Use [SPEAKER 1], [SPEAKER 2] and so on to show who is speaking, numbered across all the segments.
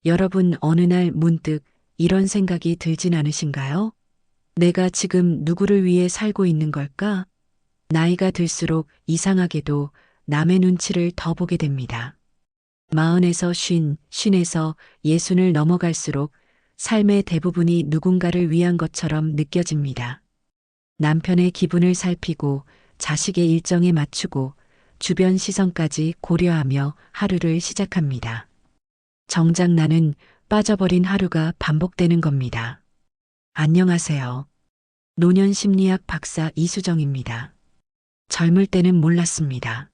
[SPEAKER 1] 여러분 어느 날 문득 이런 생각이 들진 않으신가요? 내가 지금 누구를 위해 살고 있는 걸까? 나이가 들수록 이상하게도 남의 눈치를 더 보게 됩니다. 마흔에서 쉰에서 예순을 넘어갈수록 삶의 대부분이 누군가를 위한 것처럼 느껴집니다. 남편의 기분을 살피고 자식의 일정에 맞추고 주변 시선까지 고려하며 하루를 시작합니다. 정작 나는 빠져버린 하루가 반복되는 겁니다. 안녕하세요. 노년 심리학 박사 이수정입니다. 젊을 때는 몰랐습니다.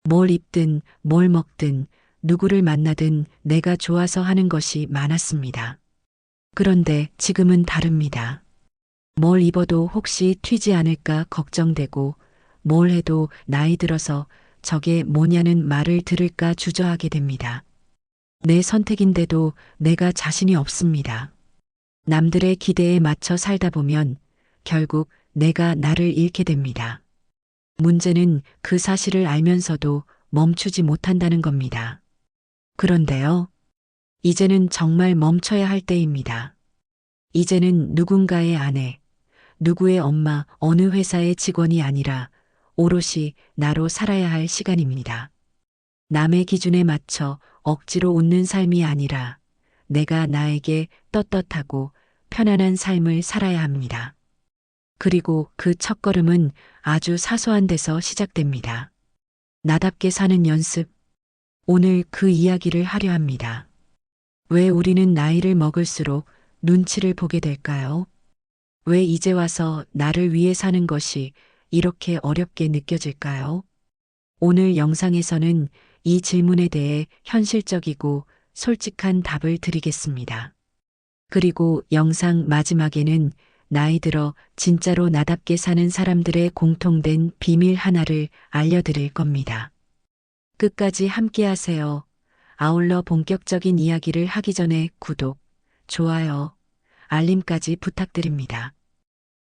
[SPEAKER 1] 뭘 입든 뭘 먹든 누구를 만나든 내가 좋아서 하는 것이 많았습니다. 그런데 지금은 다릅니다. 뭘 입어도 혹시 튀지 않을까 걱정되고 뭘 해도 나이 들어서 저게 뭐냐는 말을 들을까 주저하게 됩니다. 내 선택인데도 내가 자신이 없습니다. 남들의 기대에 맞춰 살다 보면 결국 내가 나를 잃게 됩니다. 문제는 그 사실을 알면서도 멈추지 못한다는 겁니다. 그런데요, 이제는 정말 멈춰야 할 때입니다. 이제는 누군가의 아내, 누구의 엄마, 어느 회사의 직원이 아니라 오롯이 나로 살아야 할 시간입니다. 남의 기준에 맞춰 억지로 웃는 삶이 아니라 내가 나에게 떳떳하고 편안한 삶을 살아야 합니다. 그리고 그 첫걸음은 아주 사소한 데서 시작됩니다. 나답게 사는 연습. 오늘 그 이야기를 하려 합니다. 왜 우리는 나이를 먹을수록 눈치를 보게 될까요? 왜 이제 와서 나를 위해 사는 것이 이렇게 어렵게 느껴질까요? 오늘 영상에서는 이 질문에 대해 현실적이고 솔직한 답을 드리겠습니다. 그리고 영상 마지막에는 나이 들어 진짜로 나답게 사는 사람들의 공통된 비밀 하나를 알려드릴 겁니다. 끝까지 함께 하세요. 아울러 본격적인 이야기를 하기 전에 구독, 좋아요, 알림까지 부탁드립니다.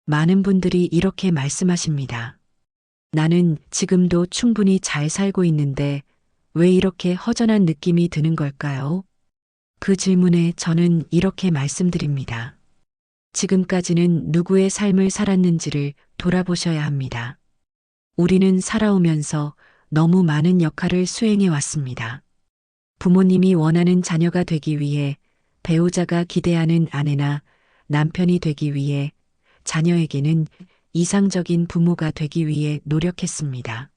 [SPEAKER 1] 많은 분들이 이렇게 말씀하십니다. 나는 지금도 충분히 잘 살고 있는데 왜 이렇게 허전한 느낌이 드는 걸까요? 그 질문에 저는 이렇게 말씀드립니다. 지금까지는 누구의 삶을 살았는지를 돌아보셔야 합니다. 우리는 살아오면서 너무 많은 역할을 수행해 왔습니다. 부모님이 원하는 자녀가 되기 위해, 배우자가 기대하는 아내나 남편이 되기 위해, 자녀에게는 이상적인 부모가 되기 위해 노력했습니다.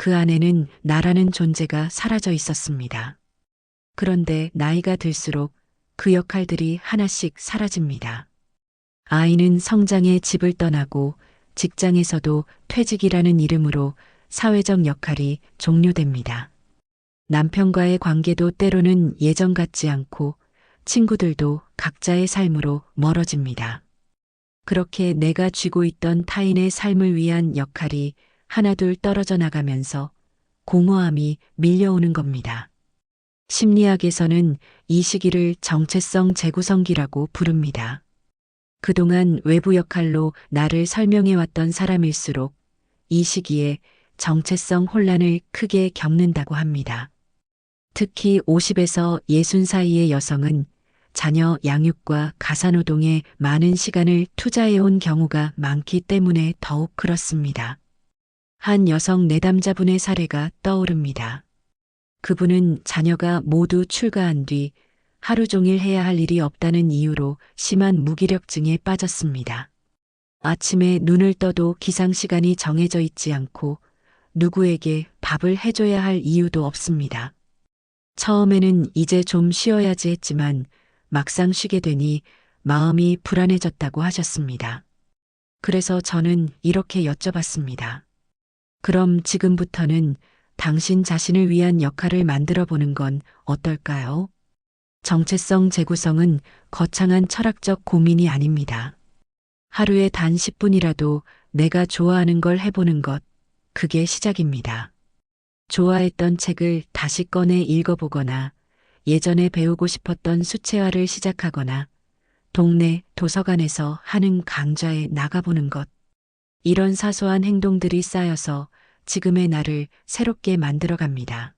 [SPEAKER 1] 그 안에는 나라는 존재가 사라져 있었습니다. 그런데 나이가 들수록 그 역할들이 하나씩 사라집니다. 아이는 성장의 집을 떠나고 직장에서도 퇴직이라는 이름으로 사회적 역할이 종료됩니다. 남편과의 관계도 때로는 예전 같지 않고 친구들도 각자의 삶으로 멀어집니다. 그렇게 내가 쥐고 있던 타인의 삶을 위한 역할이 하나둘 떨어져 나가면서 공허함이 밀려오는 겁니다. 심리학에서는 이 시기를 정체성 재구성기라고 부릅니다. 그동안 외부 역할로 나를 설명해왔던 사람일수록 이 시기에 정체성 혼란을 크게 겪는다고 합니다. 특히 50에서 60 사이의 여성은 자녀 양육과 가사노동에 많은 시간을 투자해온 경우가 많기 때문에 더욱 그렇습니다. 한 여성 내담자분의 사례가 떠오릅니다. 그분은 자녀가 모두 출가한 뒤 하루 종일 해야 할 일이 없다는 이유로 심한 무기력증에 빠졌습니다. 아침에 눈을 떠도 기상시간이 정해져 있지 않고 누구에게 밥을 해줘야 할 이유도 없습니다. 처음에는 이제 좀 쉬어야지 했지만 막상 쉬게 되니 마음이 불안해졌다고 하셨습니다. 그래서 저는 이렇게 여쭤봤습니다. 그럼 지금부터는 당신 자신을 위한 역할을 만들어 보는 건 어떨까요? 정체성 재구성은 거창한 철학적 고민이 아닙니다. 하루에 단 10분이라도 내가 좋아하는 걸 해보는 것, 그게 시작입니다. 좋아했던 책을 다시 꺼내 읽어보거나 예전에 배우고 싶었던 수채화를 시작하거나 동네 도서관에서 하는 강좌에 나가보는 것. 이런 사소한 행동들이 쌓여서 지금의 나를 새롭게 만들어갑니다.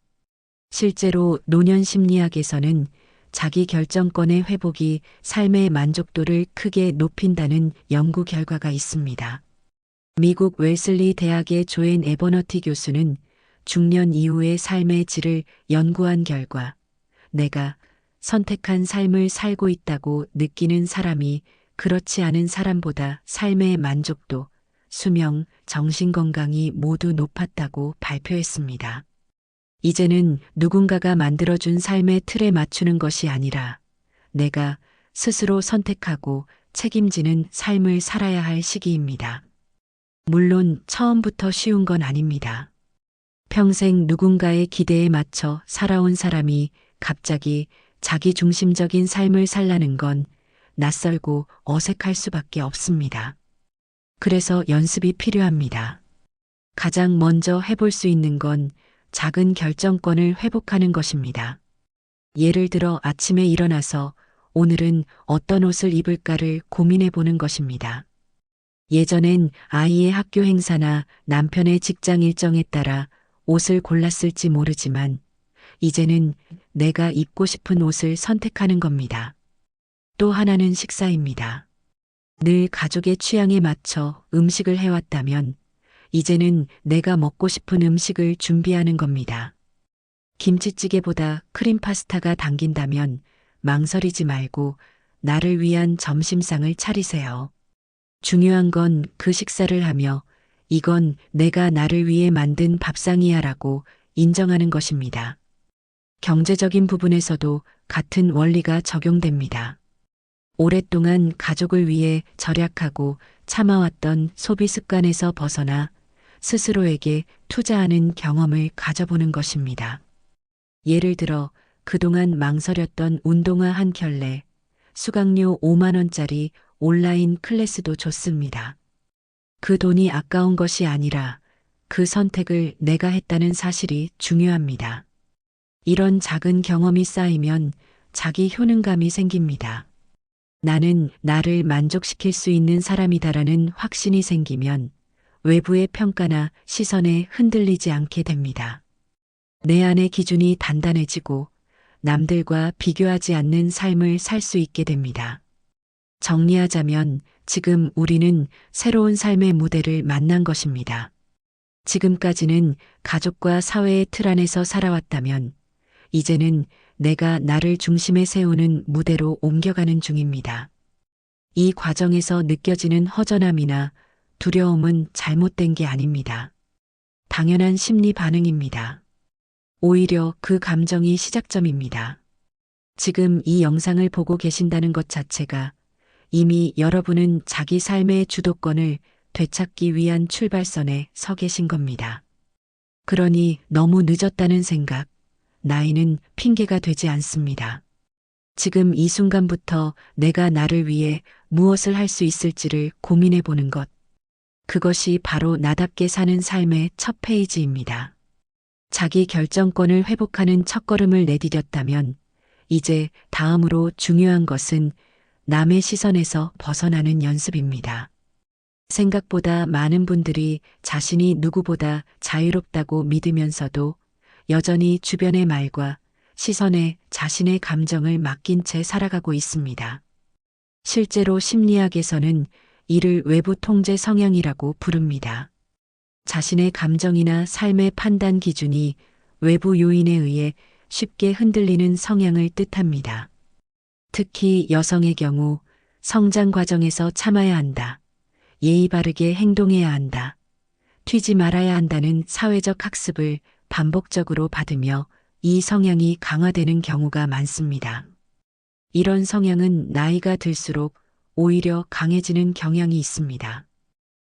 [SPEAKER 1] 실제로 노년 심리학에서는 자기 결정권의 회복이 삶의 만족도를 크게 높인다는 연구 결과가 있습니다. 미국 웰슬리 대학의 조앤 에버너티 교수는 중년 이후의 삶의 질을 연구한 결과 내가 선택한 삶을 살고 있다고 느끼는 사람이 그렇지 않은 사람보다 삶의 만족도, 수명, 정신건강이 모두 높았다고 발표했습니다. 이제는 누군가가 만들어준 삶의 틀에 맞추는 것이 아니라 내가 스스로 선택하고 책임지는 삶을 살아야 할 시기입니다. 물론 처음부터 쉬운 건 아닙니다. 평생 누군가의 기대에 맞춰 살아온 사람이 갑자기 자기 중심적인 삶을 살라는 건 낯설고 어색할 수밖에 없습니다. 그래서 연습이 필요합니다. 가장 먼저 해볼 수 있는 건 작은 결정권을 회복하는 것입니다. 예를 들어 아침에 일어나서 오늘은 어떤 옷을 입을까를 고민해 보는 것입니다. 예전엔 아이의 학교 행사나 남편의 직장 일정에 따라 옷을 골랐을지 모르지만 이제는 내가 입고 싶은 옷을 선택하는 겁니다. 또 하나는 식사입니다. 늘 가족의 취향에 맞춰 음식을 해왔다면 이제는 내가 먹고 싶은 음식을 준비하는 겁니다. 김치찌개보다 크림 파스타가 당긴다면 망설이지 말고 나를 위한 점심상을 차리세요. 중요한 건 그 식사를 하며 이건 내가 나를 위해 만든 밥상이야라고 인정하는 것입니다. 경제적인 부분에서도 같은 원리가 적용됩니다. 오랫동안 가족을 위해 절약하고 참아왔던 소비 습관에서 벗어나 스스로에게 투자하는 경험을 가져보는 것입니다. 예를 들어 그동안 망설였던 운동화 한 켤레, 수강료 5만 원짜리 온라인 클래스도 좋습니다. 그 돈이 아까운 것이 아니라 그 선택을 내가 했다는 사실이 중요합니다. 이런 작은 경험이 쌓이면 자기 효능감이 생깁니다. 나는 나를 만족시킬 수 있는 사람이다라는 확신이 생기면 외부의 평가나 시선에 흔들리지 않게 됩니다. 내 안의 기준이 단단해지고 남들과 비교하지 않는 삶을 살 수 있게 됩니다. 정리하자면 지금 우리는 새로운 삶의 무대를 만난 것입니다. 지금까지는 가족과 사회의 틀 안에서 살아왔다면 이제는 내가 나를 중심에 세우는 무대로 옮겨가는 중입니다. 이 과정에서 느껴지는 허전함이나 두려움은 잘못된 게 아닙니다. 당연한 심리 반응입니다. 오히려 그 감정이 시작점입니다. 지금 이 영상을 보고 계신다는 것 자체가 이미 여러분은 자기 삶의 주도권을 되찾기 위한 출발선에 서 계신 겁니다. 그러니 너무 늦었다는 생각, 나이는 핑계가 되지 않습니다. 지금 이 순간부터 내가 나를 위해 무엇을 할 수 있을지를 고민해 보는 것. 그것이 바로 나답게 사는 삶의 첫 페이지입니다. 자기 결정권을 회복하는 첫걸음을 내디뎠다면 이제 다음으로 중요한 것은 남의 시선에서 벗어나는 연습입니다. 생각보다 많은 분들이 자신이 누구보다 자유롭다고 믿으면서도 여전히 주변의 말과 시선에 자신의 감정을 맡긴 채 살아가고 있습니다. 실제로 심리학에서는 이를 외부 통제 성향이라고 부릅니다. 자신의 감정이나 삶의 판단 기준이 외부 요인에 의해 쉽게 흔들리는 성향을 뜻합니다. 특히 여성의 경우 성장 과정에서 참아야 한다. 예의 바르게 행동해야 한다. 튀지 말아야 한다는 사회적 학습을 반복적으로 받으며 이 성향이 강화되는 경우가 많습니다. 이런 성향은 나이가 들수록 오히려 강해지는 경향이 있습니다.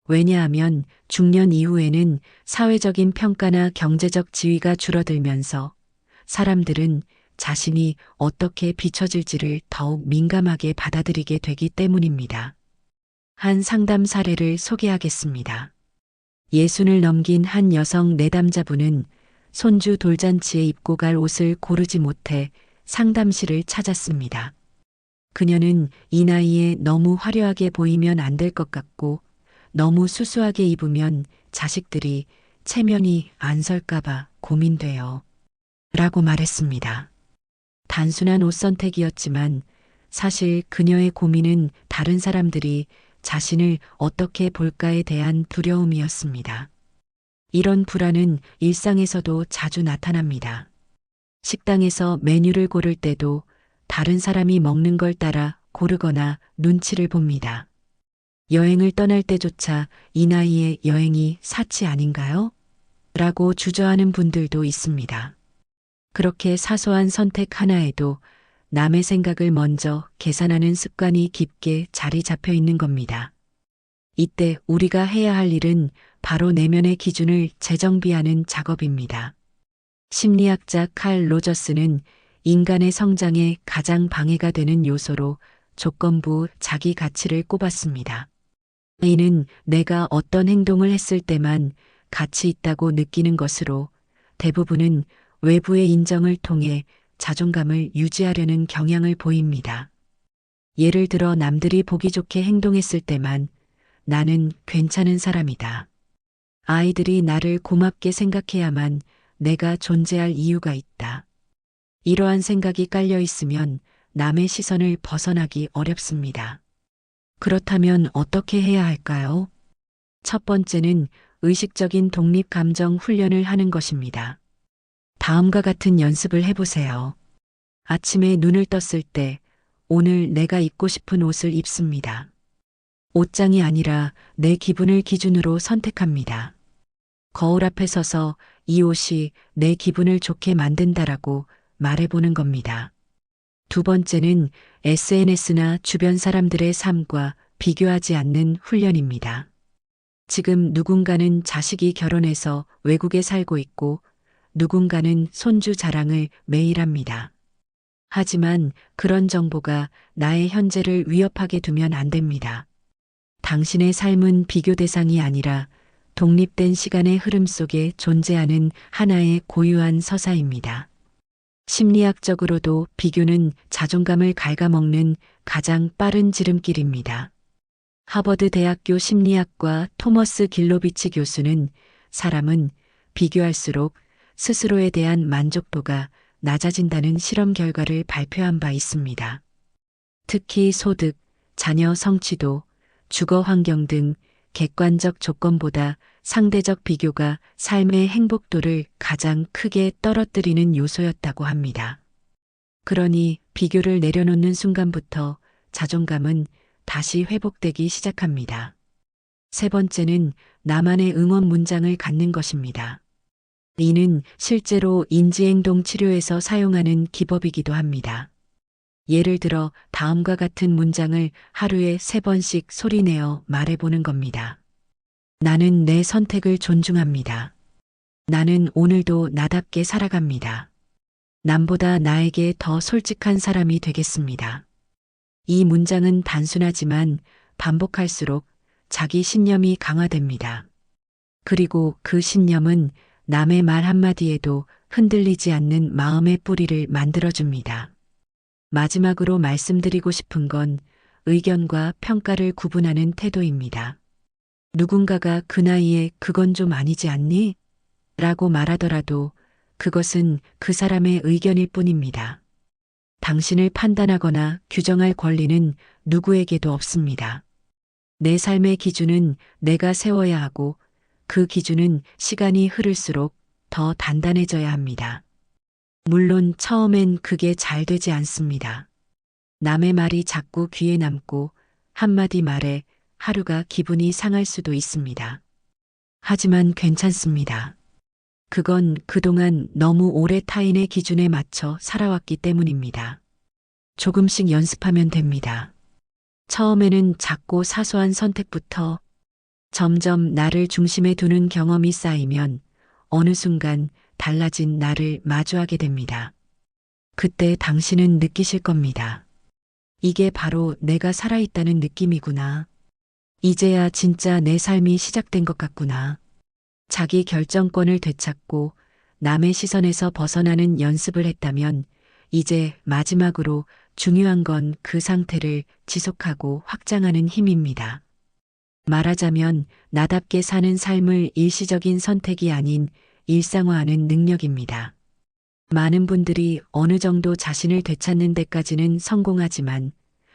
[SPEAKER 1] 왜냐하면 중년 이후에는 사회적인 평가나 경제적 지위가 줄어들면서 사람들은 자신이 어떻게 비춰질지를 더욱 민감하게 받아들이게 되기 때문입니다. 한 상담 사례를 소개하겠습니다. 60을 넘긴 한 여성 내담자분은 손주 돌잔치에 입고 갈 옷을 고르지 못해 상담실을 찾았습니다. 그녀는 이 나이에 너무 화려하게 보이면 안 될 것 같고 너무 수수하게 입으면 자식들이 체면이 안 설까봐 고민돼요. 라고 말했습니다. 단순한 옷 선택이었지만 사실 그녀의 고민은 다른 사람들이 자신을 어떻게 볼까에 대한 두려움이었습니다. 이런 불안은 일상에서도 자주 나타납니다. 식당에서 메뉴를 고를 때도 다른 사람이 먹는 걸 따라 고르거나 눈치를 봅니다. 여행을 떠날 때조차 이 나이에 여행이 사치 아닌가요? 라고 주저하는 분들도 있습니다. 그렇게 사소한 선택 하나에도 남의 생각을 먼저 계산하는 습관이 깊게 자리 잡혀 있는 겁니다. 이때 우리가 해야 할 일은 바로 내면의 기준을 재정비하는 작업입니다. 심리학자 칼 로저스는 인간의 성장에 가장 방해가 되는 요소로 조건부 자기 가치를 꼽았습니다. 이는 내가 어떤 행동을 했을 때만 가치 있다고 느끼는 것으로 대부분은 외부의 인정을 통해 자존감을 유지하려는 경향을 보입니다. 예를 들어 남들이 보기 좋게 행동했을 때만 나는 괜찮은 사람이다. 아이들이 나를 고맙게 생각해야만 내가 존재할 이유가 있다. 이러한 생각이 깔려 있으면 남의 시선을 벗어나기 어렵습니다. 그렇다면 어떻게 해야 할까요? 첫 번째는 의식적인 독립 감정 훈련을 하는 것입니다. 다음과 같은 연습을 해보세요. 아침에 눈을 떴을 때 오늘 내가 입고 싶은 옷을 입습니다. 옷장이 아니라 내 기분을 기준으로 선택합니다. 거울 앞에 서서 이 옷이 내 기분을 좋게 만든다라고 말해보는 겁니다. 두 번째는 SNS나 주변 사람들의 삶과 비교하지 않는 훈련입니다. 지금 누군가는 자식이 결혼해서 외국에 살고 있고 누군가는 손주 자랑을 매일 합니다. 하지만 그런 정보가 나의 현재를 위협하게 두면 안 됩니다. 당신의 삶은 비교 대상이 아니라 독립된 시간의 흐름 속에 존재하는 하나의 고유한 서사입니다. 심리학적으로도 비교는 자존감을 갉아먹는 가장 빠른 지름길입니다. 하버드 대학교 심리학과 토머스 길로비치 교수는 사람은 비교할수록 스스로에 대한 만족도가 낮아진다는 실험 결과를 발표한 바 있습니다. 특히 소득, 자녀 성취도, 주거 환경 등 객관적 조건보다 상대적 비교가 삶의 행복도를 가장 크게 떨어뜨리는 요소였다고 합니다. 그러니 비교를 내려놓는 순간부터 자존감은 다시 회복되기 시작합니다. 세 번째는 나만의 응원 문장을 갖는 것입니다. 이는 실제로 인지행동 치료에서 사용하는 기법이기도 합니다. 예를 들어 다음과 같은 문장을 하루에 3번씩 소리내어 말해보는 겁니다. 나는 내 선택을 존중합니다. 나는 오늘도 나답게 살아갑니다. 남보다 나에게 더 솔직한 사람이 되겠습니다. 이 문장은 단순하지만 반복할수록 자기 신념이 강화됩니다. 그리고 그 신념은 남의 말 한마디에도 흔들리지 않는 마음의 뿌리를 만들어줍니다. 마지막으로 말씀드리고 싶은 건 의견과 평가를 구분하는 태도입니다. 누군가가 그 나이에 그건 좀 아니지 않니? 라고 말하더라도 그것은 그 사람의 의견일 뿐입니다. 당신을 판단하거나 규정할 권리는 누구에게도 없습니다. 내 삶의 기준은 내가 세워야 하고 그 기준은 시간이 흐를수록 더 단단해져야 합니다. 물론 처음엔 그게 잘 되지 않습니다. 남의 말이 자꾸 귀에 남고 한마디 말에 하루가 기분이 상할 수도 있습니다. 하지만 괜찮습니다. 그건 그동안 너무 오래 타인의 기준에 맞춰 살아왔기 때문입니다. 조금씩 연습하면 됩니다. 처음에는 작고 사소한 선택부터 점점 나를 중심에 두는 경험이 쌓이면 어느 순간 달라진 나를 마주하게 됩니다. 그때 당신은 느끼실 겁니다. 이게 바로 내가 살아있다는 느낌이구나. 이제야 진짜 내 삶이 시작된 것 같구나. 자기 결정권을 되찾고 남의 시선에서 벗어나는 연습을 했다면 이제 마지막으로 중요한 건 그 상태를 지속하고 확장하는 힘입니다. 말하자면 나답게 사는 삶을 일시적인 선택이 아닌 일상화하는 능력입니다. 많은 분들이 어느 정도 자신을 되찾는 데까지는 성공하지만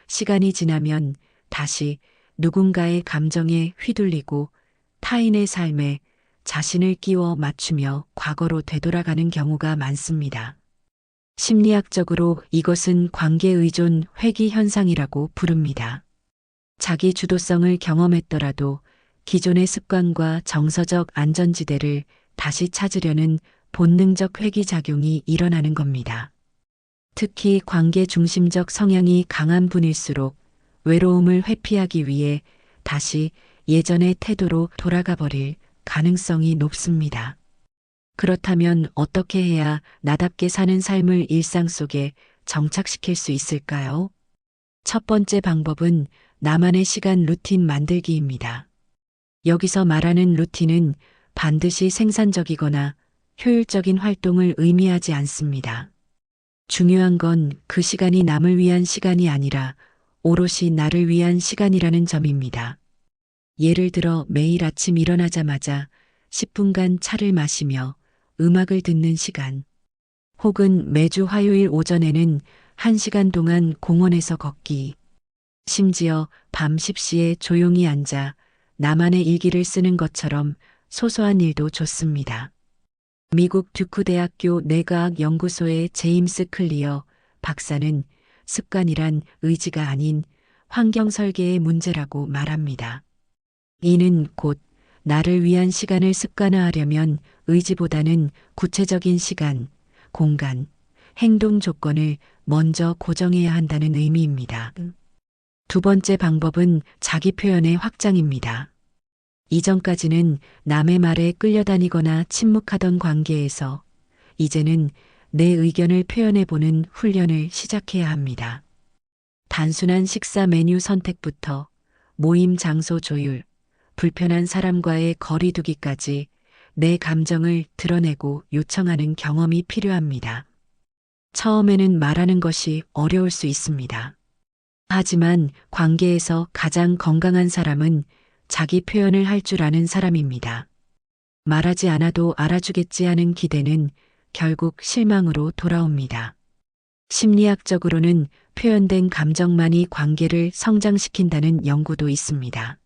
[SPEAKER 1] 시간이 지나면 다시 누군가의 감정에 휘둘리고 타인의 삶에 자신을 끼워 맞추며 과거로 되돌아가는 경우가 많습니다. 심리학적으로 이것은 관계의존 회귀 현상이라고 부릅니다. 자기 주도성을 경험했더라도 기존의 습관과 정서적 안전지대를 다시 찾으려는 본능적 회귀작용이 일어나는 겁니다. 특히 관계 중심적 성향이 강한 분일수록 외로움을 회피하기 위해 다시 예전의 태도로 돌아가 버릴 가능성이 높습니다. 그렇다면 어떻게 해야 나답게 사는 삶을 일상 속에 정착시킬 수 있을까요? 첫 번째 방법은 나만의 시간 루틴 만들기입니다. 여기서 말하는 루틴은 반드시 생산적이거나 효율적인 활동을 의미하지 않습니다. 중요한 건 그 시간이 남을 위한 시간이 아니라 오롯이 나를 위한 시간이라는 점입니다. 예를 들어 매일 아침 일어나자마자 10분간 차를 마시며 음악을 듣는 시간, 혹은 매주 화요일 오전에는 1시간 동안 공원에서 걷기, 심지어 밤 10시에 조용히 앉아 나만의 일기를 쓰는 것처럼 소소한 일도 좋습니다. 미국 듀크 대학교 뇌과학 연구소의 제임스 클리어 박사는 습관이란 의지가 아닌 환경 설계의 문제라고 말합니다. 이는 곧 나를 위한 시간을 습관화하려면 의지보다는 구체적인 시간, 공간, 행동 조건을 먼저 고정해야 한다는 의미입니다. 두 번째 방법은 자기 표현의 확장입니다. 이전까지는 남의 말에 끌려다니거나 침묵하던 관계에서 이제는 내 의견을 표현해보는 훈련을 시작해야 합니다. 단순한 식사 메뉴 선택부터 모임 장소 조율, 불편한 사람과의 거리 두기까지 내 감정을 드러내고 요청하는 경험이 필요합니다. 처음에는 말하는 것이 어려울 수 있습니다. 하지만 관계에서 가장 건강한 사람은 자기 표현을 할 줄 아는 사람입니다. 말하지 않아도 알아주겠지 하는 기대는 결국 실망으로 돌아옵니다. 심리학적으로는 표현된 감정만이 관계를 성장시킨다는 연구도 있습니다.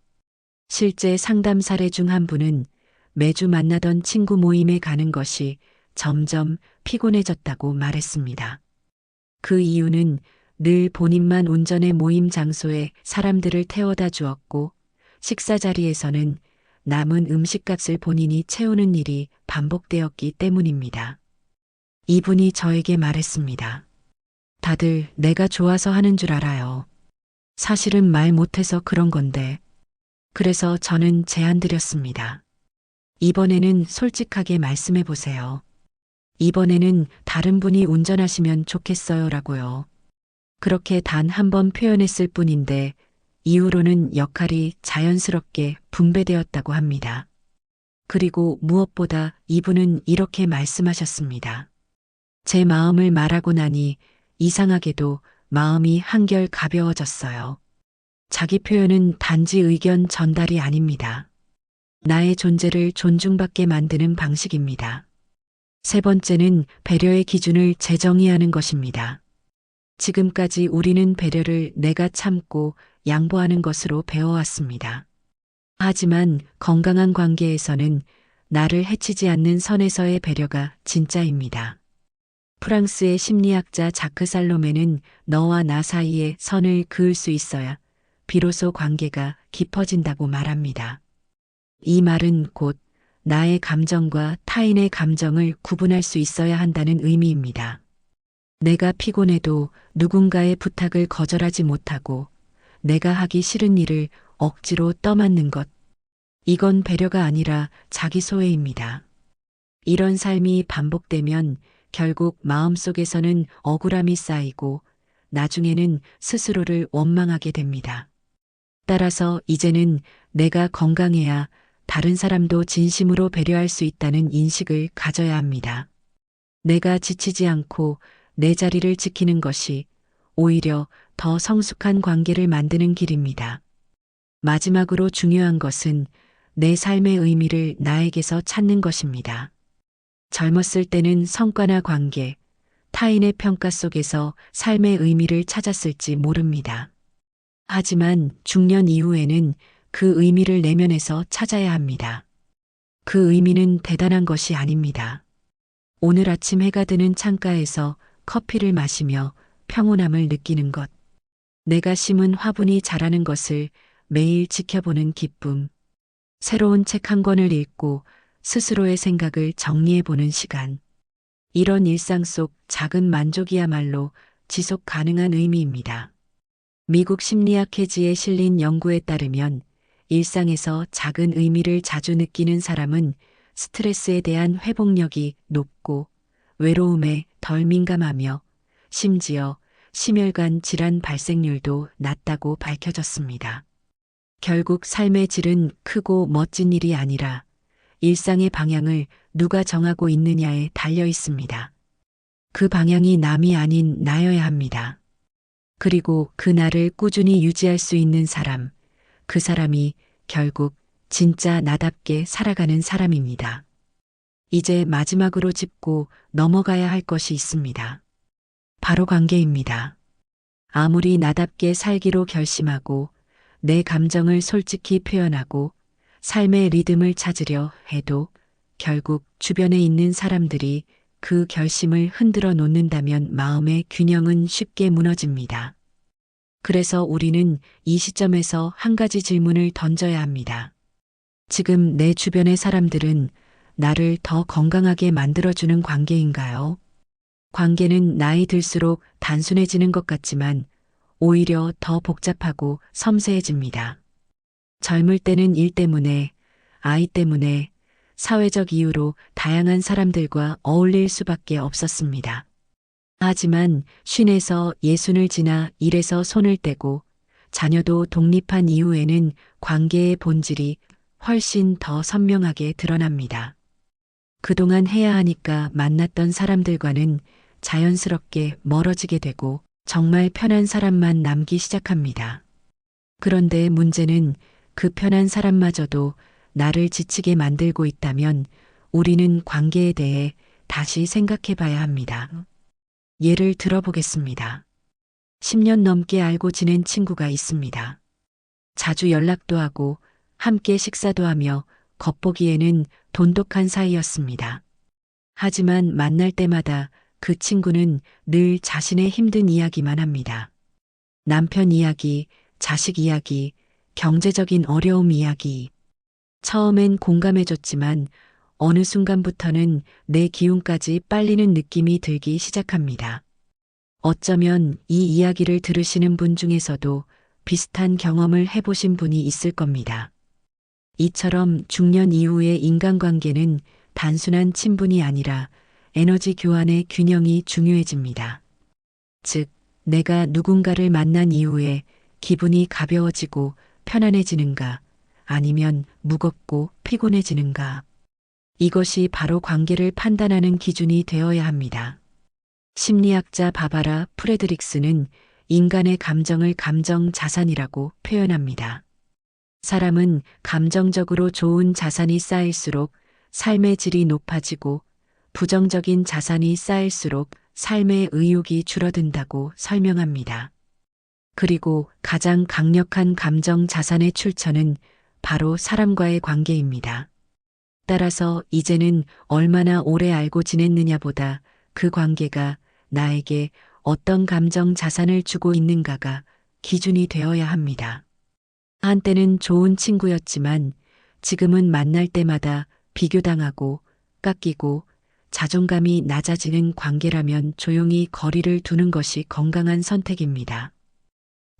[SPEAKER 1] 실제 상담 사례 중 한 분은 매주 만나던 친구 모임에 가는 것이 점점 피곤해졌다고 말했습니다. 그 이유는 늘 본인만 운전해 모임 장소에 사람들을 태워다 주었고 식사 자리에서는 남은 음식값을 본인이 채우는 일이 반복되었기 때문입니다. 이분이 저에게 말했습니다. 다들 내가 좋아서 하는 줄 알아요. 사실은 말 못해서 그런 건데. 그래서 저는 제안 드렸습니다. 이번에는 솔직하게 말씀해 보세요. 이번에는 다른 분이 운전하시면 좋겠어요 라고요. 그렇게 단 한 번 표현했을 뿐인데 이후로는 역할이 자연스럽게 분배되었다고 합니다. 그리고 무엇보다 이분은 이렇게 말씀하셨습니다. 제 마음을 말하고 나니 이상하게도 마음이 한결 가벼워졌어요. 자기 표현은 단지 의견 전달이 아닙니다. 나의 존재를 존중받게 만드는 방식입니다. 세 번째는 배려의 기준을 재정의하는 것입니다. 지금까지 우리는 배려를 내가 참고 양보하는 것으로 배워왔습니다. 하지만 건강한 관계에서는 나를 해치지 않는 선에서의 배려가 진짜입니다. 프랑스의 심리학자 자크 살로메는 너와 나 사이에 선을 그을 수 있어야 비로소 관계가 깊어진다고 말합니다. 이 말은 곧 나의 감정과 타인의 감정을 구분할 수 있어야 한다는 의미입니다. 내가 피곤해도 누군가의 부탁을 거절하지 못하고 내가 하기 싫은 일을 억지로 떠맡는 것. 이건 배려가 아니라 자기 소외입니다. 이런 삶이 반복되면 결국 마음속에서는 억울함이 쌓이고 나중에는 스스로를 원망하게 됩니다. 따라서 이제는 내가 건강해야 다른 사람도 진심으로 배려할 수 있다는 인식을 가져야 합니다. 내가 지치지 않고 내 자리를 지키는 것이 오히려 더 성숙한 관계를 만드는 길입니다. 마지막으로 중요한 것은 내 삶의 의미를 나에게서 찾는 것입니다. 젊었을 때는 성과나 관계, 타인의 평가 속에서 삶의 의미를 찾았을지 모릅니다. 하지만 중년 이후에는 그 의미를 내면에서 찾아야 합니다. 그 의미는 대단한 것이 아닙니다. 오늘 아침 해가 드는 창가에서 커피를 마시며 평온함을 느끼는 것. 내가 심은 화분이 자라는 것을 매일 지켜보는 기쁨. 새로운 책 한 권을 읽고 스스로의 생각을 정리해보는 시간. 이런 일상 속 작은 만족이야말로 지속 가능한 의미입니다. 미국 심리학 해지에 실린 연구에 따르면 일상에서 작은 의미를 자주 느끼는 사람은 스트레스에 대한 회복력이 높고 외로움에 덜 민감하며 심지어 심혈관 질환 발생률도 낮다고 밝혀졌습니다. 결국 삶의 질은 크고 멋진 일이 아니라 일상의 방향을 누가 정하고 있느냐에 달려 있습니다. 그 방향이 남이 아닌 나여야 합니다. 그리고 그 나를 꾸준히 유지할 수 있는 사람, 그 사람이 결국 진짜 나답게 살아가는 사람입니다. 이제 마지막으로 짚고 넘어가야 할 것이 있습니다. 바로 관계입니다. 아무리 나답게 살기로 결심하고 내 감정을 솔직히 표현하고 삶의 리듬을 찾으려 해도 결국 주변에 있는 사람들이 그 결심을 흔들어 놓는다면 마음의 균형은 쉽게 무너집니다. 그래서 우리는 이 시점에서 한 가지 질문을 던져야 합니다. 지금 내 주변의 사람들은 나를 더 건강하게 만들어주는 관계인가요? 관계는 나이 들수록 단순해지는 것 같지만 오히려 더 복잡하고 섬세해집니다. 젊을 때는 일 때문에, 아이 때문에, 사회적 이유로 다양한 사람들과 어울릴 수밖에 없었습니다. 하지만 50에서 60을 지나 일에서 손을 떼고 자녀도 독립한 이후에는 관계의 본질이 훨씬 더 선명하게 드러납니다. 그동안 해야 하니까 만났던 사람들과는 자연스럽게 멀어지게 되고 정말 편한 사람만 남기 시작합니다. 그런데 문제는 그 편한 사람마저도 나를 지치게 만들고 있다면 우리는 관계에 대해 다시 생각해 봐야 합니다. 예를 들어보겠습니다. 10년 넘게 알고 지낸 친구가 있습니다. 자주 연락도 하고 함께 식사도 하며 겉보기에는 돈독한 사이였습니다. 하지만 만날 때마다 그 친구는 늘 자신의 힘든 이야기만 합니다. 남편 이야기, 자식 이야기, 경제적인 어려움 이야기. 처음엔 공감해줬지만 어느 순간부터는 내 기운까지 빨리는 느낌이 들기 시작합니다. 어쩌면 이 이야기를 들으시는 분 중에서도 비슷한 경험을 해보신 분이 있을 겁니다. 이처럼 중년 이후의 인간관계는 단순한 친분이 아니라 에너지 교환의 균형이 중요해집니다. 즉, 내가 누군가를 만난 이후에 기분이 가벼워지고 편안해지는가, 아니면 무겁고 피곤해지는가. 이것이 바로 관계를 판단하는 기준이 되어야 합니다. 심리학자 바바라 프레드릭스는 인간의 감정을 감정 자산이라고 표현합니다. 사람은 감정적으로 좋은 자산이 쌓일수록 삶의 질이 높아지고 부정적인 자산이 쌓일수록 삶의 의욕이 줄어든다고 설명합니다. 그리고 가장 강력한 감정 자산의 출처는 바로 사람과의 관계입니다. 따라서 이제는 얼마나 오래 알고 지냈느냐보다 그 관계가 나에게 어떤 감정 자산을 주고 있는가가 기준이 되어야 합니다. 한때는 좋은 친구였지만 지금은 만날 때마다 비교당하고 깎이고 자존감이 낮아지는 관계라면 조용히 거리를 두는 것이 건강한 선택입니다.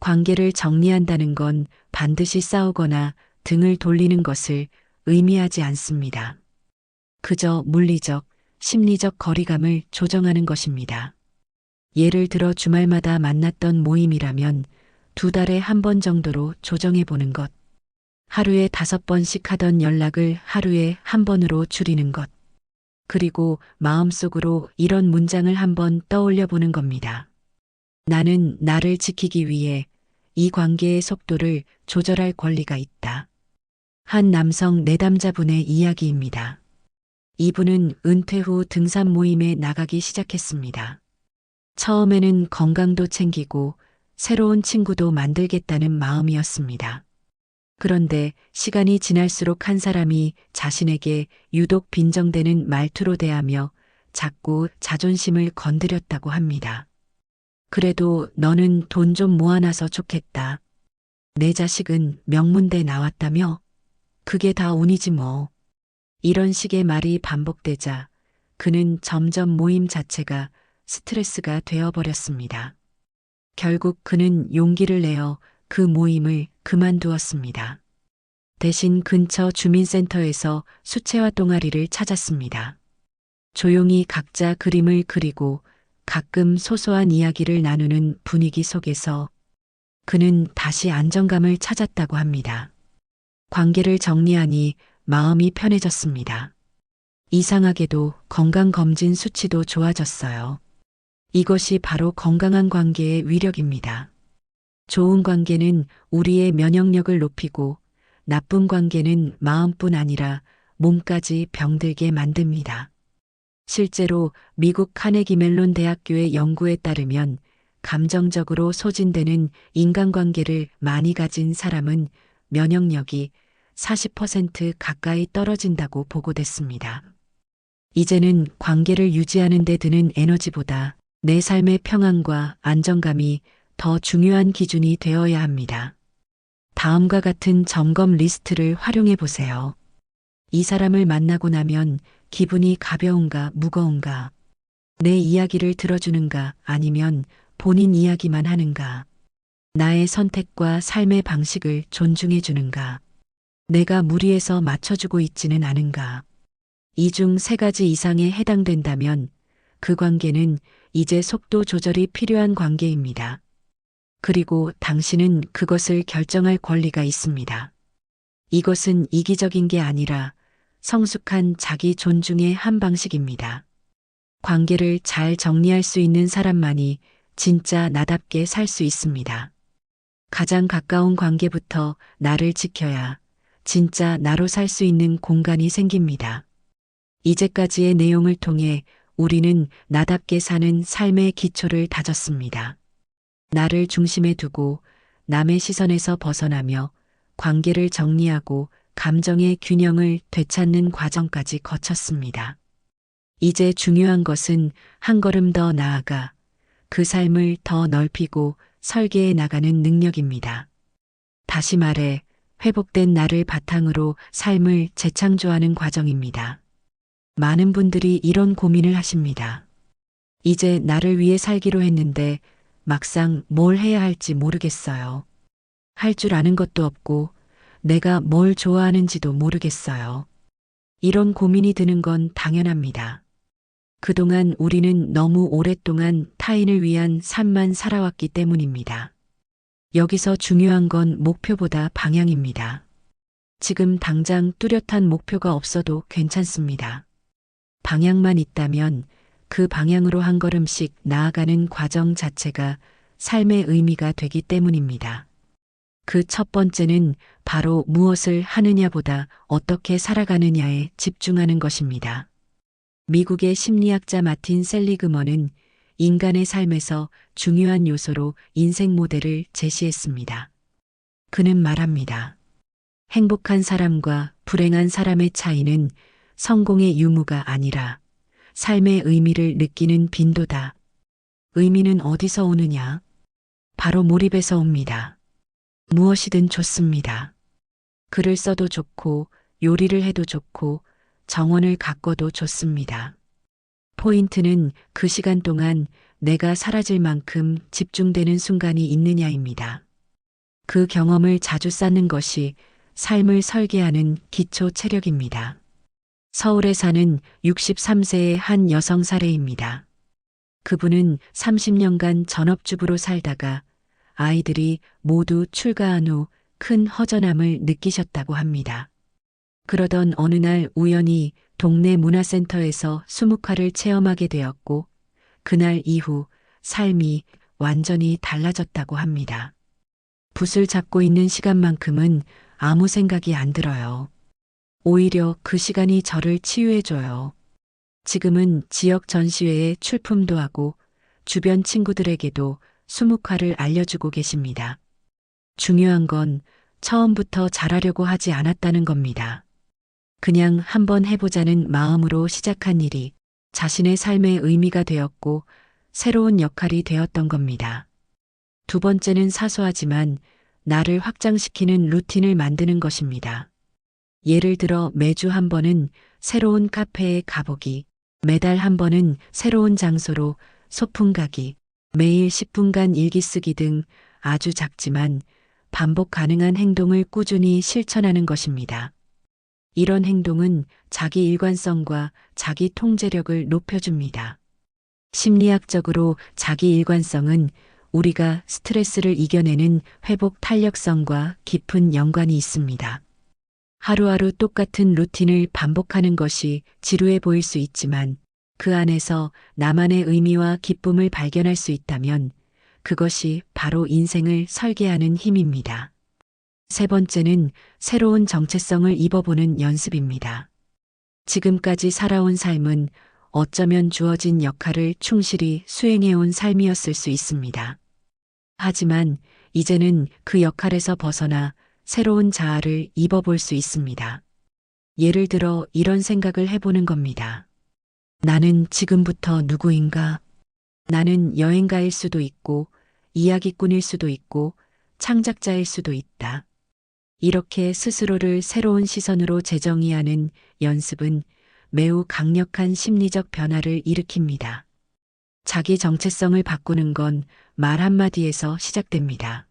[SPEAKER 1] 관계를 정리한다는 건 반드시 싸우거나 등을 돌리는 것을 의미하지 않습니다. 그저 물리적, 심리적 거리감을 조정하는 것입니다. 예를 들어 주말마다 만났던 모임이라면 2달에 한 번 정도로 조정해 보는 것. 하루에 5번씩 하던 연락을 하루에 한 번으로 줄이는 것. 그리고 마음속으로 이런 문장을 한번 떠올려 보는 겁니다. 나는 나를 지키기 위해 이 관계의 속도를 조절할 권리가 있다. 한 남성 내담자분의 이야기입니다. 이분은 은퇴 후 등산 모임에 나가기 시작했습니다. 처음에는 건강도 챙기고 새로운 친구도 만들겠다는 마음이었습니다. 그런데 시간이 지날수록 한 사람이 자신에게 유독 빈정대는 말투로 대하며 자꾸 자존심을 건드렸다고 합니다. 그래도 너는 돈 좀 모아놔서 좋겠다. 내 자식은 명문대 나왔다며? 그게 다 운이지 뭐. 이런 식의 말이 반복되자 그는 점점 모임 자체가 스트레스가 되어버렸습니다. 결국 그는 용기를 내어 그 모임을 그만두었습니다. 대신 근처 주민센터에서 수채화 동아리를 찾았습니다. 조용히 각자 그림을 그리고 가끔 소소한 이야기를 나누는 분위기 속에서 그는 다시 안정감을 찾았다고 합니다. 관계를 정리하니 마음이 편해졌습니다. 이상하게도 건강검진 수치도 좋아졌어요. 이것이 바로 건강한 관계의 위력입니다. 좋은 관계는 우리의 면역력을 높이고 나쁜 관계는 마음뿐 아니라 몸까지 병들게 만듭니다. 실제로 미국 카네기 멜론 대학교의 연구에 따르면 감정적으로 소진되는 인간관계를 많이 가진 사람은 면역력이 40% 가까이 떨어진다고 보고됐습니다. 이제는 관계를 유지하는 데 드는 에너지보다 내 삶의 평안과 안정감이 더 중요한 기준이 되어야 합니다. 다음과 같은 점검 리스트를 활용해 보세요. 이 사람을 만나고 나면 기분이 가벼운가 무거운가? 내 이야기를 들어주는가 아니면 본인 이야기만 하는가? 나의 선택과 삶의 방식을 존중해 주는가? 내가 무리해서 맞춰주고 있지는 않은가? 이 중 세 가지 이상에 해당된다면 그 관계는 이제 속도 조절이 필요한 관계입니다. 그리고 당신은 그것을 결정할 권리가 있습니다. 이것은 이기적인 게 아니라 성숙한 자기 존중의 한 방식입니다. 관계를 잘 정리할 수 있는 사람만이 진짜 나답게 살 수 있습니다. 가장 가까운 관계부터 나를 지켜야 진짜 나로 살 수 있는 공간이 생깁니다. 이제까지의 내용을 통해 우리는 나답게 사는 삶의 기초를 다졌습니다. 나를 중심에 두고 남의 시선에서 벗어나며 관계를 정리하고 감정의 균형을 되찾는 과정까지 거쳤습니다. 이제 중요한 것은 한 걸음 더 나아가 그 삶을 더 넓히고 설계해 나가는 능력입니다. 다시 말해 회복된 나를 바탕으로 삶을 재창조하는 과정입니다. 많은 분들이 이런 고민을 하십니다. 이제 나를 위해 살기로 했는데 막상 뭘 해야 할지 모르겠어요. 할 줄 아는 것도 없고 내가 뭘 좋아하는지도 모르겠어요. 이런 고민이 드는 건 당연합니다. 그동안 우리는 너무 오랫동안 타인을 위한 삶만 살아왔기 때문입니다. 여기서 중요한 건 목표보다 방향입니다. 지금 당장 뚜렷한 목표가 없어도 괜찮습니다. 방향만 있다면 그 방향으로 한 걸음씩 나아가는 과정 자체가 삶의 의미가 되기 때문입니다. 그 첫 번째는 바로 무엇을 하느냐보다 어떻게 살아가느냐에 집중하는 것입니다. 미국의 심리학자 마틴 셀리그먼은 인간의 삶에서 중요한 요소로 인생 모델을 제시했습니다. 그는 말합니다. 행복한 사람과 불행한 사람의 차이는 성공의 유무가 아니라 삶의 의미를 느끼는 빈도다. 의미는 어디서 오느냐? 바로 몰입에서 옵니다. 무엇이든 좋습니다. 글을 써도 좋고 요리를 해도 좋고 정원을 가꿔도 좋습니다. 포인트는 그 시간 동안 내가 사라질 만큼 집중되는 순간이 있느냐입니다. 그 경험을 자주 쌓는 것이 삶을 설계하는 기초 체력입니다. 서울에 사는 63세의 한 여성 사례입니다. 그분은 30년간 전업주부로 살다가 아이들이 모두 출가한 후 큰 허전함을 느끼셨다고 합니다. 그러던 어느 날 우연히 동네 문화센터에서 수묵화를 체험하게 되었고 그날 이후 삶이 완전히 달라졌다고 합니다. 붓을 잡고 있는 시간만큼은 아무 생각이 안 들어요. 오히려 그 시간이 저를 치유해줘요. 지금은 지역 전시회에 출품도 하고 주변 친구들에게도 수묵화를 알려주고 계십니다. 중요한 건 처음부터 잘하려고 하지 않았다는 겁니다. 그냥 한번 해보자는 마음으로 시작한 일이 자신의 삶의 의미가 되었고 새로운 역할이 되었던 겁니다. 두 번째는 사소하지만 나를 확장시키는 루틴을 만드는 것입니다. 예를 들어 매주 한 번은 새로운 카페에 가보기, 매달 한 번은 새로운 장소로 소풍 가기, 매일 10분간 일기 쓰기 등 아주 작지만 반복 가능한 행동을 꾸준히 실천하는 것입니다. 이런 행동은 자기 일관성과 자기 통제력을 높여줍니다. 심리학적으로 자기 일관성은 우리가 스트레스를 이겨내는 회복 탄력성과 깊은 연관이 있습니다. 하루하루 똑같은 루틴을 반복하는 것이 지루해 보일 수 있지만 그 안에서 나만의 의미와 기쁨을 발견할 수 있다면 그것이 바로 인생을 설계하는 힘입니다. 세 번째는 새로운 정체성을 입어보는 연습입니다. 지금까지 살아온 삶은 어쩌면 주어진 역할을 충실히 수행해온 삶이었을 수 있습니다. 하지만 이제는 그 역할에서 벗어나 새로운 자아를 입어볼 수 있습니다. 예를 들어 이런 생각을 해보는 겁니다. 나는 지금부터 누구인가? 나는 여행가일 수도 있고, 이야기꾼일 수도 있고, 창작자일 수도 있다. 이렇게 스스로를 새로운 시선으로 재정의하는 연습은 매우 강력한 심리적 변화를 일으킵니다. 자기 정체성을 바꾸는 건 말 한마디에서 시작됩니다.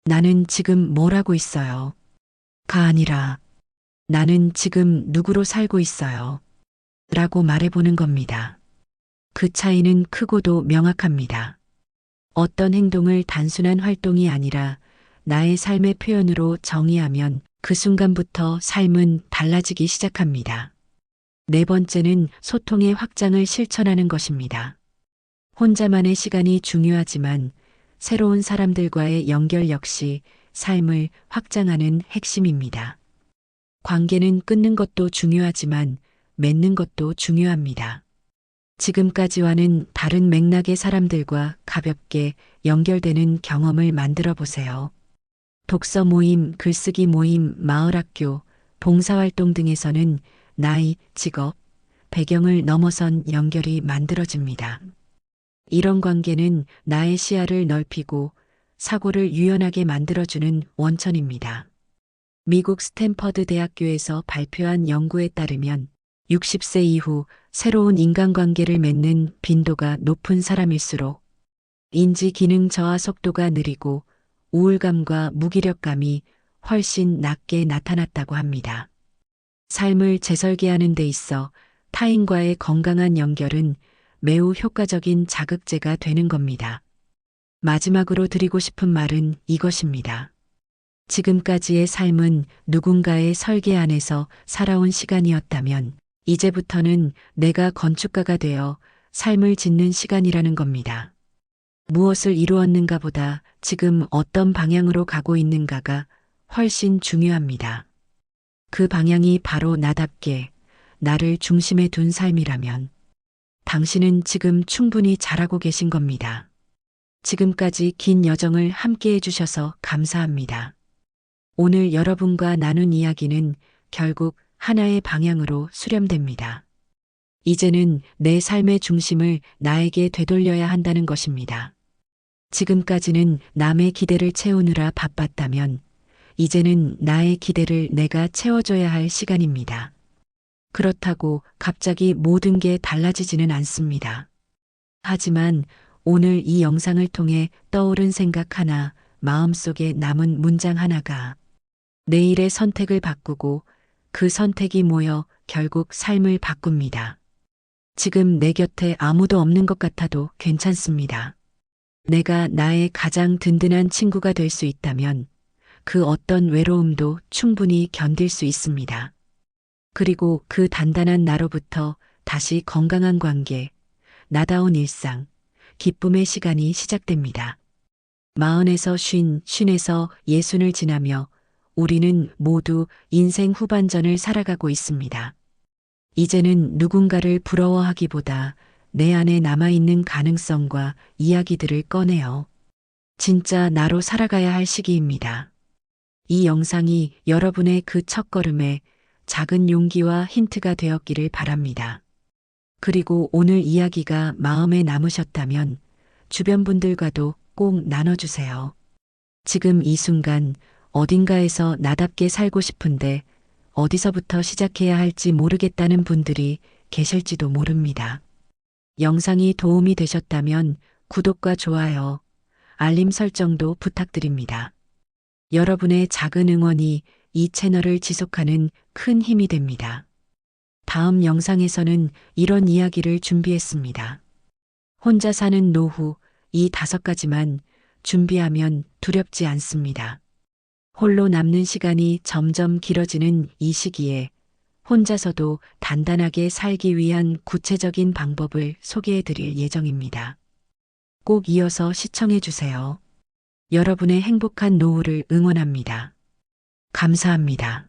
[SPEAKER 1] 나는 지금 뭘 하고 있어요? 가 아니라 나는 지금 누구로 살고 있어요? 라고 말해보는 겁니다. 그 차이는 크고도 명확합니다. 어떤 행동을 단순한 활동이 아니라 나의 삶의 표현으로 정의하면 그 순간부터 삶은 달라지기 시작합니다. 네 번째는 소통의 확장을 실천하는 것입니다. 혼자만의 시간이 중요하지만 새로운 사람들과의 연결 역시 삶을 확장하는 핵심입니다. 관계는 끊는 것도 중요하지만 맺는 것도 중요합니다. 지금까지와는 다른 맥락의 사람들과 가볍게 연결되는 경험을 만들어 보세요. 독서 모임, 글쓰기 모임, 마을학교, 봉사활동 등에서는 나이, 직업, 배경을 넘어선 연결이 만들어집니다. 이런 관계는 나의 시야를 넓히고 사고를 유연하게 만들어주는 원천입니다. 미국 스탠퍼드 대학교에서 발표한 연구에 따르면 60세 이후 새로운 인간관계를 맺는 빈도가 높은 사람일수록 인지 기능 저하 속도가 느리고 우울감과 무기력감이 훨씬 낮게 나타났다고 합니다. 삶을 재설계하는 데 있어 타인과의 건강한 연결은 매우 효과적인 자극제가 되는 겁니다. 마지막으로 드리고 싶은 말은 이것입니다. 지금까지의 삶은 누군가의 설계 안에서 살아온 시간이었다면 이제부터는 내가 건축가가 되어 삶을 짓는 시간이라는 겁니다. 무엇을 이루었는가 보다 지금 어떤 방향으로 가고 있는가가 훨씬 중요합니다. 그 방향이 바로 나답게 나를 중심에 둔 삶이라면 당신은 지금 충분히 잘하고 계신 겁니다. 지금까지 긴 여정을 함께 해주셔서 감사합니다. 오늘 여러분과 나눈 이야기는 결국 하나의 방향으로 수렴됩니다. 이제는 내 삶의 중심을 나에게 되돌려야 한다는 것입니다. 지금까지는 남의 기대를 채우느라 바빴다면 이제는 나의 기대를 내가 채워줘야 할 시간입니다. 그렇다고 갑자기 모든 게 달라지지는 않습니다. 하지만 오늘 이 영상을 통해 떠오른 생각 하나, 마음속에 남은 문장 하나가 내일의 선택을 바꾸고 그 선택이 모여 결국 삶을 바꿉니다. 지금 내 곁에 아무도 없는 것 같아도 괜찮습니다. 내가 나의 가장 든든한 친구가 될 수 있다면 그 어떤 외로움도 충분히 견딜 수 있습니다. 그리고 그 단단한 나로부터 다시 건강한 관계, 나다운 일상, 기쁨의 시간이 시작됩니다. 40에서 50, 50에서 60을 지나며 우리는 모두 인생 후반전을 살아가고 있습니다. 이제는 누군가를 부러워하기보다 내 안에 남아있는 가능성과 이야기들을 꺼내요. 진짜 나로 살아가야 할 시기입니다. 이 영상이 여러분의 그 첫걸음에 작은 용기와 힌트가 되었기를 바랍니다. 그리고 오늘 이야기가 마음에 남으셨다면 주변 분들과도 꼭 나눠주세요. 지금 이 순간 어딘가에서 나답게 살고 싶은데 어디서부터 시작해야 할지 모르겠다는 분들이 계실지도 모릅니다. 영상이 도움이 되셨다면 구독과 좋아요, 알림 설정도 부탁드립니다. 여러분의 작은 응원이 이 채널을 지속하는 큰 힘이 됩니다. 다음 영상에서는 이런 이야기를 준비했습니다. 혼자 사는 노후, 이 5가지만 준비하면 두렵지 않습니다. 홀로 남는 시간이 점점 길어지는 이 시기에 혼자서도 단단하게 살기 위한 구체적인 방법을 소개해 드릴 예정입니다. 꼭 이어서 시청해 주세요. 여러분의 행복한 노후를 응원합니다. 감사합니다.